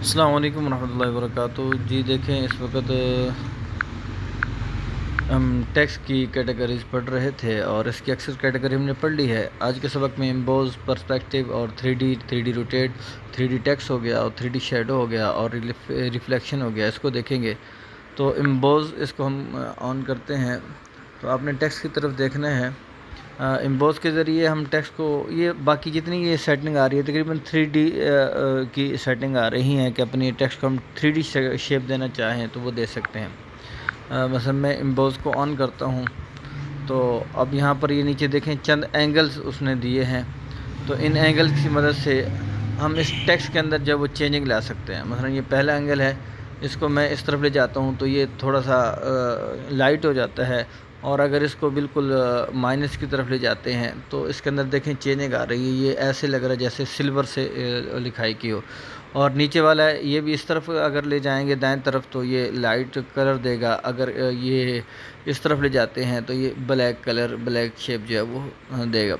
अस्सलाम वालेकुम रहमतुल्लाहि व बरकातुहू। जी देखें, इस वक्त हम टेक्स्ट की कैटेगरीज पढ़ रहे थे और इसकी अक्सर कैटेगरी हमने पढ़ ली है। आज के सबक में एम्बोज, पर्सपेक्टिव और 3D रोटेट, 3D टेक्स्ट हो गया और 3D शेडो हो गया और रिफ्लेक्शन हो गया, इसको देखेंगे। तो एम्बोज इसको हम ऑन करते हैं तो आपने टेक्स्ट की तरफ देखना है। एम्बोज के ज़रिए हम टेक्स्ट को, ये बाकी जितनी ये सेटिंग आ रही है तकरीबन 3D की सेटिंग आ रही हैं कि अपनी टेक्स्ट को हम 3D शेप देना चाहें तो वो दे सकते हैं। मसलन मैं एम्बोज को ऑन करता हूँ तो अब यहाँ पर ये नीचे देखें चंद एंगल्स उसने दिए हैं। तो इन एंगल्स की मदद से हम इस टेक्स्ट के अंदर जब वो चेंजिंग ला सकते हैं। मसलन ये पहला एंगल है, इसको मैं इस तरफ ले जाता हूँ तो ये थोड़ा सा लाइट हो जाता है, और अगर इसको बिल्कुल माइनस की तरफ ले जाते हैं तो इसके अंदर देखें चेंजिंग आ रही है। ये ऐसे लग रहा है जैसे सिल्वर से लिखाई की हो। और नीचे वाला है ये भी इस तरफ अगर ले जाएंगे दाएं तरफ तो ये लाइट कलर देगा, अगर ये इस तरफ ले जाते हैं तो ये ब्लैक कलर, ब्लैक शेप जो है वो देगा।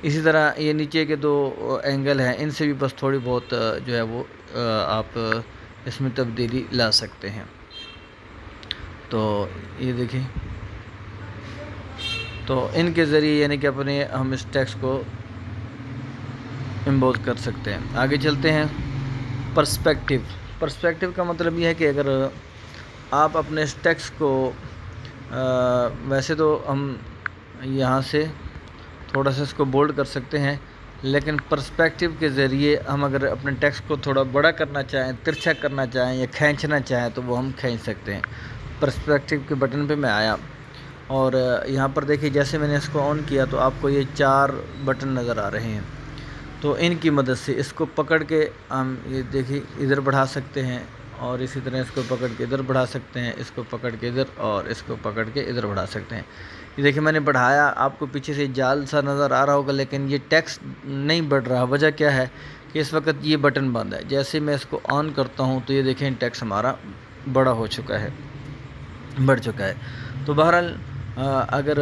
इसी तरह ये नीचे के दो एंगल हैं, इनसे भी बस थोड़ी बहुत जो है वो आप इसमें तब्दीली ला सकते हैं। तो ये देखिए, तो इनके ज़रिए यानी कि अपने हम इस टेक्स्ट को एम्बोज कर सकते हैं। आगे चलते हैं। पर्सपेक्टिव का मतलब ये है कि अगर आप अपने इस टेक्स्ट को वैसे तो हम यहाँ से थोड़ा सा इसको बोल्ड कर सकते हैं, लेकिन पर्सपेक्टिव के ज़रिए हम अगर अपने टेक्स्ट को थोड़ा बड़ा करना चाहें, तिरछा करना चाहें या खींचना चाहें तो वो हम खींच सकते हैं। पर्सपेक्टिव के बटन पे मैं आया और यहाँ पर देखिए जैसे मैंने इसको ऑन किया तो आपको ये 4 बटन नज़र आ रहे हैं। तो इनकी मदद से इसको पकड़ के हम ये देखिए इधर बढ़ा सकते हैं, और इसी तरह इसको पकड़ के इधर बढ़ा सकते हैं, इसको पकड़ के इधर, और इसको पकड़ के इधर बढ़ा सकते हैं। ये देखिए मैंने बढ़ाया, आपको पीछे से जाल सा नज़र आ रहा होगा लेकिन ये टेक्स्ट नहीं बढ़ रहा। वजह क्या है कि इस वक्त ये बटन बंद है। जैसे मैं इसको ऑन करता हूँ तो ये देखें टेक्स्ट हमारा बड़ा हो चुका है, बढ़ चुका है। तो बहरहाल अगर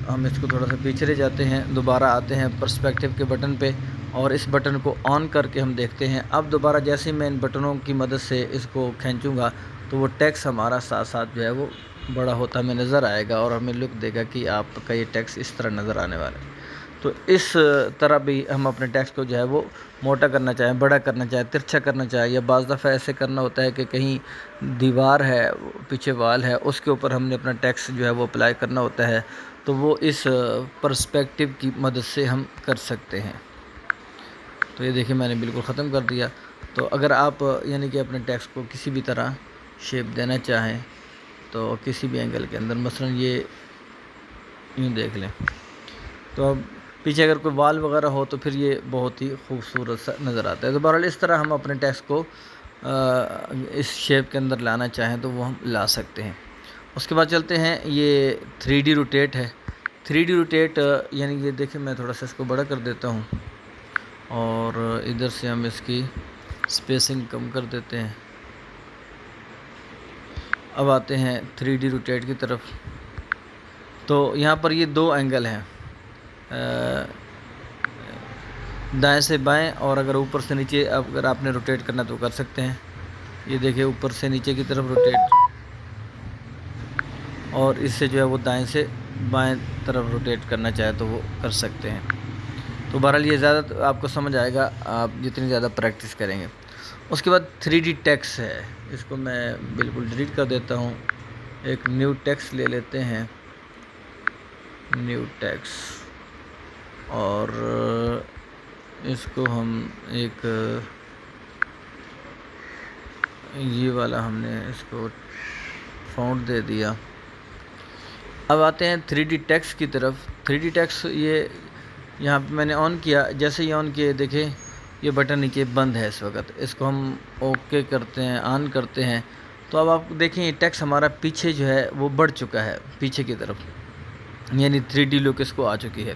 हम इसको थोड़ा सा पीछे ले जाते हैं, दोबारा आते हैं पर्सपेक्टिव के बटन पे और इस बटन को ऑन करके हम देखते हैं। अब दोबारा जैसे मैं इन बटनों की मदद से इसको खींचूँगा तो वो टेक्स्ट हमारा साथ साथ जो है वो बड़ा होता हमें नज़र आएगा और हमें लुक देगा कि आपका ये टेक्स्ट इस तरह नज़र आने वाला है। तो इस तरह भी हम अपने टेक्स्ट को जो है वो मोटा करना चाहें, बड़ा करना चाहें, तिरछा करना चाहें, या बाज़ दफ़ा ऐसे करना होता है कि कहीं दीवार है, पीछे वाल है, उसके ऊपर हमने अपना टेक्स्ट जो है वो अप्लाई करना होता है, तो वो इस पर्सपेक्टिव की मदद से हम कर सकते हैं। तो ये देखिए मैंने बिल्कुल ख़त्म कर दिया। तो अगर आप यानी कि अपने टेक्स्ट को किसी भी तरह शेप देना चाहें तो किसी भी एंगल के अंदर, मसलन ये यूँ देख लें, तो अब पीछे अगर कोई वाल वगैरह हो तो फिर ये बहुत ही खूबसूरत सा नज़र आता है। तो बहरहाल इस तरह हम अपने टेक्स्ट को इस शेप के अंदर लाना चाहें तो वो हम ला सकते हैं। उसके बाद चलते हैं, ये 3D रोटेट है। 3D रोटेट यानी ये देखिए मैं थोड़ा सा इसको बड़ा कर देता हूँ और इधर से हम इसकी स्पेसिंग कम कर देते हैं। अब आते हैं 3D रोटेट की तरफ। तो यहाँ पर ये 2 एंगल हैं, दाएं से बाएं, और अगर ऊपर से नीचे अगर आपने रोटेट करना तो कर सकते हैं। ये देखिए ऊपर से नीचे की तरफ रोटेट, और इससे जो है वो दाएं से बाएं तरफ रोटेट करना चाहे तो वो कर सकते हैं। तो बहरहाल ये ज़्यादा आपको समझ आएगा आप जितनी ज़्यादा प्रैक्टिस करेंगे। उसके बाद 3D टेक्स्ट है, इसको मैं बिल्कुल डिलीट कर देता हूँ। एक न्यू टेक्स्ट ले लेते हैं, न्यू टेक्स्ट, और इसको हम एक ये वाला हमने इसको फ़ॉन्ट दे दिया। अब आते हैं 3D टेक्स्ट की तरफ। 3D टेक्स्ट ये यहाँ पे मैंने ऑन किया, जैसे ही ऑन किए देखें ये बटन नीचे बंद है इस वक्त। इसको हम ओके करते हैं, ऑन करते हैं, तो अब आप देखें ये टेक्स्ट हमारा पीछे जो है वो बढ़ चुका है पीछे की तरफ, यानी 3D लुक इसको आ चुकी है।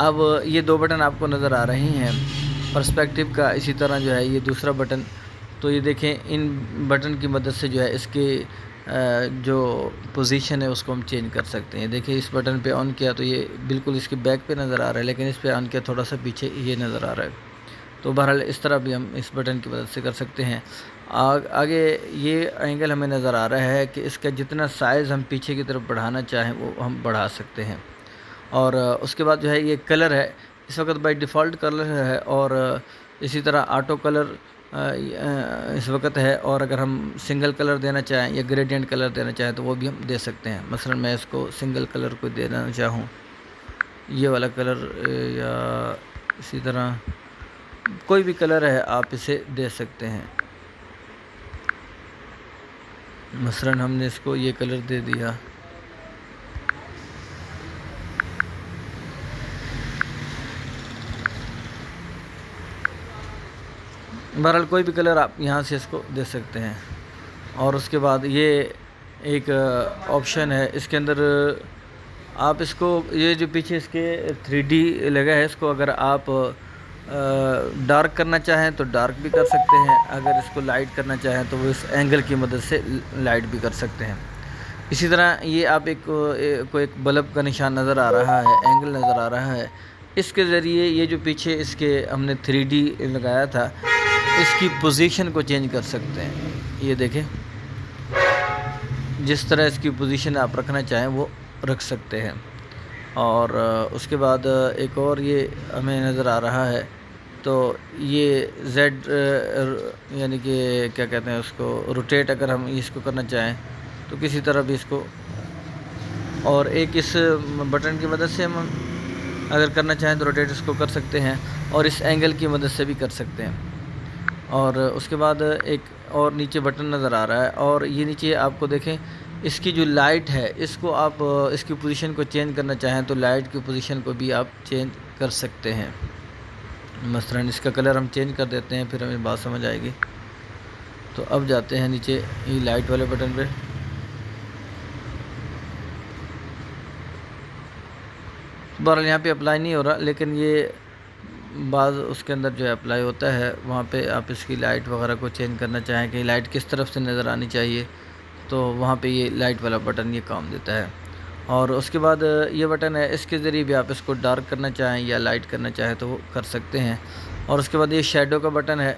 अब ये 2 बटन आपको नज़र आ रहे हैं पर्सपेक्टिव का, इसी तरह जो है ये दूसरा बटन। तो ये देखें इन बटन की मदद से जो है इसके जो पोजीशन है उसको हम चेंज कर सकते हैं। देखिए इस बटन पे ऑन किया तो ये बिल्कुल इसके बैक पे नज़र आ रहा है, लेकिन इस पे ऑन किया थोड़ा सा पीछे ये नज़र आ रहा है। تو بہرحال اس طرح بھی ہم اس بٹن کی مدد سے کر سکتے ہیں۔ آگے یہ اینگل ہمیں نظر آ رہا ہے کہ اس کا جتنا سائز ہم پیچھے کی طرف بڑھانا چاہیں وہ ہم بڑھا سکتے ہیں۔ اور اس کے بعد جو ہے یہ کلر ہے، اس وقت بائی ڈیفالٹ کلر ہے، اور اسی طرح آٹو کلر اس وقت ہے، اور اگر ہم سنگل کلر دینا چاہیں یا گریڈینٹ کلر دینا چاہیں تو وہ بھی ہم دے سکتے ہیں۔ مثلا میں اس کو سنگل کلر کو دینا چاہوں، یہ والا کلر، یا اسی طرح کوئی بھی کلر ہے آپ اسے دے سکتے ہیں۔ مثلا ہم نے اس کو یہ کلر دے دیا۔ بہرحال کوئی بھی کلر آپ یہاں سے اس کو دے سکتے ہیں۔ اور اس کے بعد یہ ایک آپشن ہے، اس کے اندر آپ اس کو، یہ جو پیچھے اس کے 3D لگا ہے، اس کو اگر آپ ڈارک کرنا چاہیں تو ڈارک بھی کر سکتے ہیں، اگر اس کو لائٹ کرنا چاہیں تو وہ اس اینگل کی مدد سے لائٹ بھی کر سکتے ہیں۔ اسی طرح یہ آپ ایک بلب کا نشان نظر آ رہا ہے، اینگل نظر آ رہا ہے، اس کے ذریعے یہ جو پیچھے اس کے ہم نے 3D لگایا تھا، اس کی پوزیشن کو چینج کر سکتے ہیں۔ یہ دیکھیں، جس طرح اس کی پوزیشن آپ رکھنا چاہیں وہ رکھ سکتے ہیں۔ اور اس کے بعد ایک اور یہ ہمیں نظر آ رہا ہے، تو یہ زیڈ یعنی کہ کیا کہتے ہیں اس کو، روٹیٹ اگر ہم اس کو کرنا چاہیں تو کسی طرح بھی اس کو، اور ایک اس بٹن کی مدد سے ہم اگر کرنا چاہیں تو روٹیٹ اس کو کر سکتے ہیں، اور اس اینگل کی مدد سے بھی کر سکتے ہیں۔ اور اس کے بعد ایک اور نیچے بٹن نظر آ رہا ہے، اور یہ نیچے آپ کو دیکھیں، اس کی جو لائٹ ہے، اس کو آپ اس کی پوزیشن کو چینج کرنا چاہیں تو لائٹ کی پوزیشن کو بھی آپ چینج کر سکتے ہیں۔ مثلا اس کا کلر ہم چینج کر دیتے ہیں، پھر ہمیں بات سمجھ آئے گی۔ تو اب جاتے ہیں نیچے یہ لائٹ والے بٹن پہ۔ بہرحال یہاں پہ اپلائی نہیں ہو رہا، لیکن یہ بعض اس کے اندر جو ہے اپلائی ہوتا ہے، وہاں پہ آپ اس کی لائٹ وغیرہ کو چینج کرنا چاہیں کہ لائٹ کس طرف سے نظر آنی چاہیے، تو وہاں پہ یہ لائٹ والا بٹن یہ کام دیتا ہے۔ اور اس کے بعد یہ بٹن ہے، اس کے ذریعے بھی آپ اس کو ڈارک کرنا چاہیں یا لائٹ کرنا چاہیں تو وہ کر سکتے ہیں۔ اور اس کے بعد یہ شیڈو کا بٹن ہے،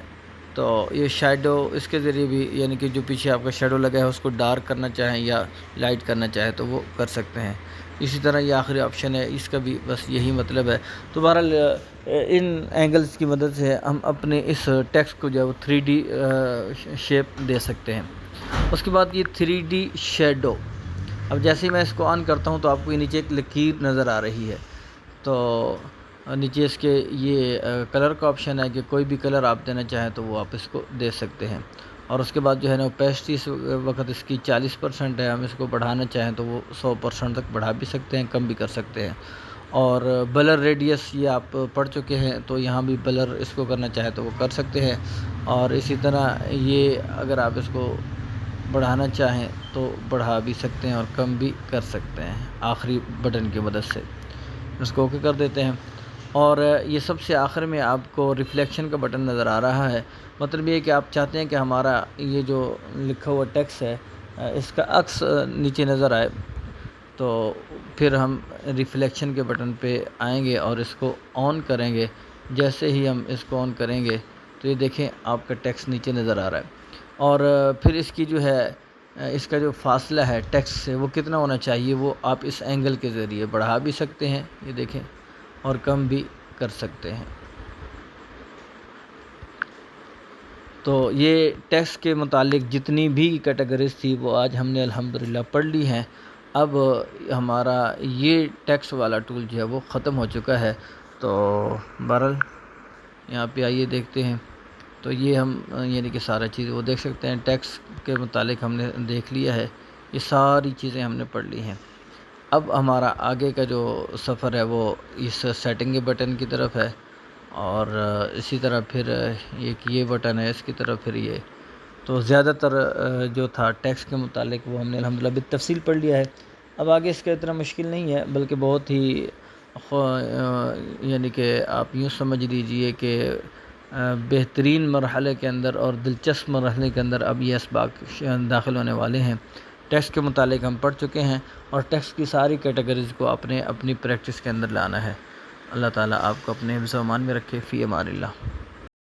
تو یہ شیڈو اس کے ذریعے بھی، یعنی کہ جو پیچھے آپ کا شیڈو لگا ہے اس کو ڈارک کرنا چاہیں یا لائٹ کرنا چاہیں تو وہ کر سکتے ہیں۔ اسی طرح یہ آخری آپشن ہے، اس کا بھی بس یہی مطلب ہے۔ تو بہرحال ان اینگلز کی مدد سے ہم اپنے اس ٹیکسٹ کو جو ہے وہ 3D شیپ دے سکتے ہیں۔ اس کے بعد یہ 3D شیڈو، اب جیسے ہی میں اس کو آن کرتا ہوں تو آپ کو یہ نیچے ایک لکیر نظر آ رہی ہے، تو نیچے اس کے یہ کلر کا آپشن ہے کہ کوئی بھی کلر آپ دینا چاہیں تو وہ آپ اس کو دے سکتے ہیں۔ اور اس کے بعد جو ہے نا اوپیسٹی اس وقت اس کی 40% ہے، ہم اس کو بڑھانا چاہیں تو وہ 100% تک بڑھا بھی سکتے ہیں، کم بھی کر سکتے ہیں۔ اور بلر ریڈیس یہ آپ پڑھ چکے ہیں، تو یہاں بھی بلر اس کو کرنا چاہیں تو وہ کر سکتے ہیں۔ اور اسی طرح یہ اگر آپ اس کو بڑھانا چاہیں تو بڑھا بھی سکتے ہیں اور کم بھی کر سکتے ہیں آخری بٹن کی مدد سے۔ اس کو اوکے کر دیتے ہیں۔ اور یہ سب سے آخر میں آپ کو ریفلیکشن کا بٹن نظر آ رہا ہے، مطلب یہ کہ آپ چاہتے ہیں کہ ہمارا یہ جو لکھا ہوا ٹیکسٹ ہے اس کا عکس نیچے نظر آئے، تو پھر ہم ریفلیکشن کے بٹن پہ آئیں گے اور اس کو آن کریں گے۔ جیسے ہی ہم اس کو آن کریں گے تو یہ دیکھیں آپ کا ٹیکسٹ نیچے نظر آ رہا ہے۔ اور پھر اس کی جو ہے اس کا جو فاصلہ ہے ٹیکسٹ سے وہ کتنا ہونا چاہیے، وہ آپ اس اینگل کے ذریعے بڑھا بھی سکتے ہیں، یہ دیکھیں، اور کم بھی کر سکتے ہیں۔ تو یہ ٹیکسٹ کے متعلق جتنی بھی کیٹیگریز تھی وہ آج ہم نے الحمدللہ پڑھ لی ہیں۔ اب ہمارا یہ ٹیکسٹ والا ٹول جو ہے وہ ختم ہو چکا ہے۔ تو بہرحال یہاں پہ آئیے دیکھتے ہیں، تو یہ ہم یعنی کہ سارا چیز وہ دیکھ سکتے ہیں۔ ٹیکسٹ کے متعلق ہم نے دیکھ لیا ہے، یہ ساری چیزیں ہم نے پڑھ لی ہیں۔ اب ہمارا آگے کا جو سفر ہے وہ اس سیٹنگ کے بٹن کی طرف ہے، اور اسی طرح پھر ایک یہ بٹن ہے اس کی طرف، پھر یہ تو زیادہ تر جو تھا ٹیکسٹ کے متعلق وہ ہم نے الحمدللہ بالتفصیل پڑھ لیا ہے۔ اب آگے اس کا اتنا مشکل نہیں ہے، بلکہ بہت ہی یعنی کہ آپ یوں سمجھ لیجئے کہ بہترین مرحلے کے اندر اور دلچسپ مرحلے کے اندر اب یہ اسباق داخل ہونے والے ہیں۔ ٹیکسٹ کے متعلق ہم پڑھ چکے ہیں، اور ٹیکسٹ کی ساری کیٹیگریز کو اپنی پریکٹس کے اندر لانا ہے۔ اللہ تعالیٰ آپ کو اپنے حفظ و امان میں رکھے۔ فی امان اللہ۔